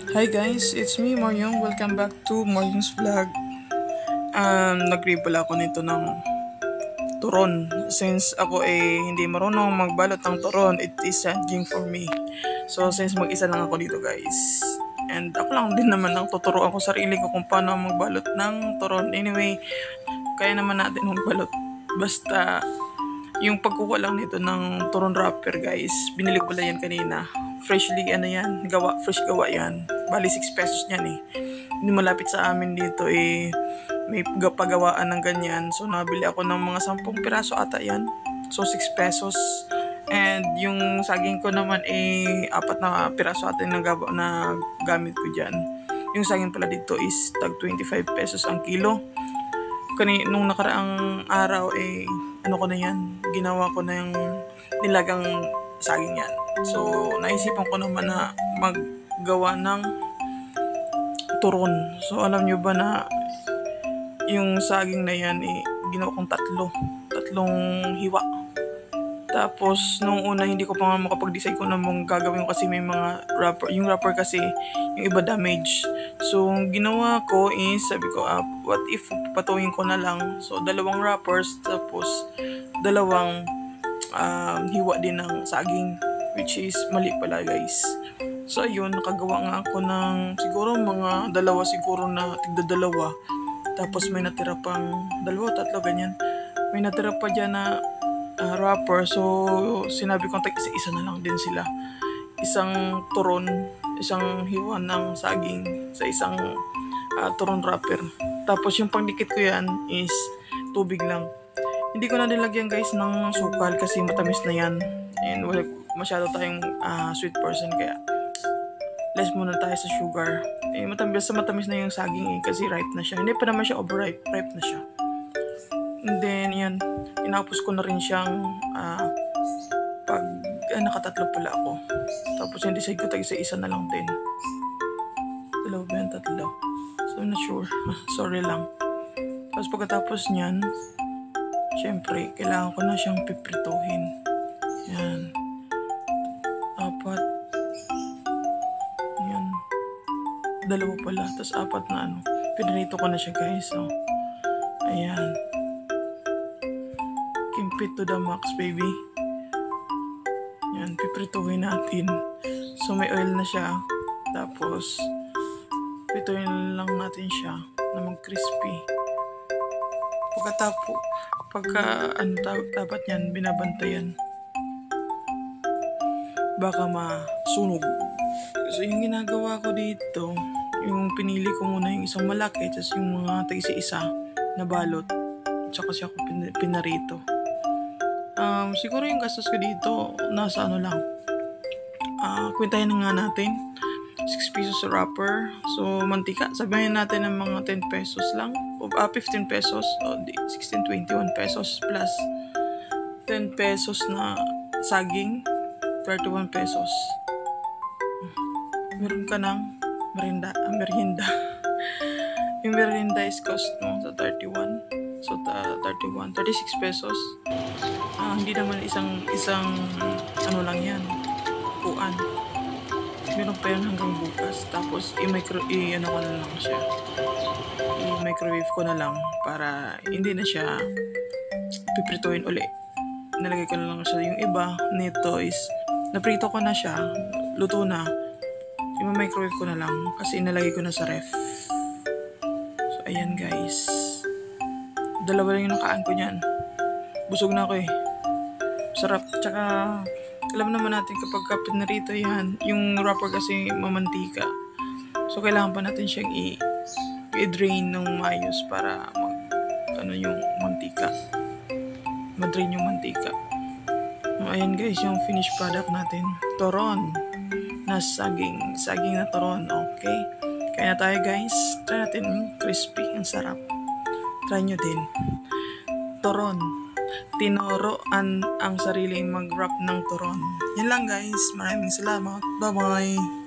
Hi guys, it's me Maryong. Welcome back to Maryong's Vlog. Nag-review pala ako nito ng turon. Since ako hindi marunong magbalot ng turon, it is challenging for me. So since mag-isa lang ako dito guys. And ako lang din naman ang tuturuan ko sarili ko kung paano magbalot ng turon. Anyway, kaya naman natin magbalot. Basta yung pagkuha lang nito ng turon wrapper guys, binili ko pala yan kanina. Fresh gawa yan. Bali 6 pesos yan Hindi malapit sa amin dito may pagawaan ng ganyan. So nabili ako ng mga 10 piraso ata yan. So 6 pesos. And yung saging ko naman 4 na piraso ata na gamit ko dyan. Yung saging pala dito is tag 25 pesos ang kilo. Nung nakaraang araw ano ko na yan, ginawa ko na yung nilagang saging yan. So naisipan ko naman na maggawa ng turon. So alam nyo ba na yung saging na yan ginawa kong tatlong hiwa. Tapos nung una hindi ko pa nga makapag-decide kung ano mong gagawin ko kasi may mga wrapper. Yung wrapper kasi yung iba damage. So ginawa ko sabi ko what if patuhin ko na lang. So 2 wrappers tapos 2 hiwa din ng saging, which is mali pala guys. So ayun, nakagawa nga ako ng siguro mga 2 siguro na tigda-2. Tapos may natira pang 2 o 3 ganyan. May natira pa dyan na wrapper. So sinabi ko isa na lang din sila. Isang turon, isang hiwa ng saging sa isang turon wrapper. Tapos yung pangdikit ko yan is tubig lang. Hindi ko na nilagyan guys ng sukal kasi matamis na yan. And masyado tayong sweet person kaya less muna tayo sa sugar. Matamis na yung saging kasi ripe na siya. Hindi pa naman siya overripe, ripe na siya. And then yan, inapos ko na rin siyang pag nakatatlo pala ako. Tapos yung decide ko isa na lang din. 2 ba yan, 3? So I'm not sure. Sorry lang. Tapos pagkatapos niyan, syempre, kailangan ko na siyang piprituhin. Yan. 4. Yan. 2 pala. Tapos 4 na Pinrito ko na siya guys. So, ayan. Keep it to the max baby. Yan. Piprituhin natin. So, may oil na siya. Tapos, prituhin lang natin siya na mag-crispy. Dapat yan, binabantayan. Baka masunog. So, yung ginagawa ko dito, yung pinili ko muna yung isang malaki, tapos yung mga isa na balot. Tsaka siya ako pinarito. Siguro yung gastos ko dito, nasa lang. Kwentahin na nga natin. 6 pesos sa wrapper. So, mantika. Sabihin natin ng mga 10 pesos lang. 15 pesos. 16, 21 pesos plus 10 pesos na saging. 31 pesos. Meron ka ng merienda. Yung merienda is cost mo sa 31. So, 36 pesos. Hindi naman isang lang yan. Kuan. Meron pa yan hanggang bukas. Tapos, i-microwave ko na lang para hindi na siya piprituin uli. Nalagay ko na lang siya. Yung iba nito is naprito ko na siya. Luto na. I-microwave ko na lang kasi inalagay ko na sa ref. So, ayan guys. 2 lang yung nakaan ko niyan. Busog na ako Sarap. Tsaka alam naman natin kapag pinarito yan, yung wrapper kasi mamantika. So, kailangan pa natin siyang i-drain ng maayos para yung mantika. Ma-drain yung mantika. Ayan guys, yung finished product natin. Turon na saging na turon. Okay. Kaya na tayo guys. Try natin. Crispy. Ang sarap. Try nyo din. Turon. Tinuruan ang sarili mag-wrap ng turon. Yan lang guys. Maraming salamat. Bye-bye.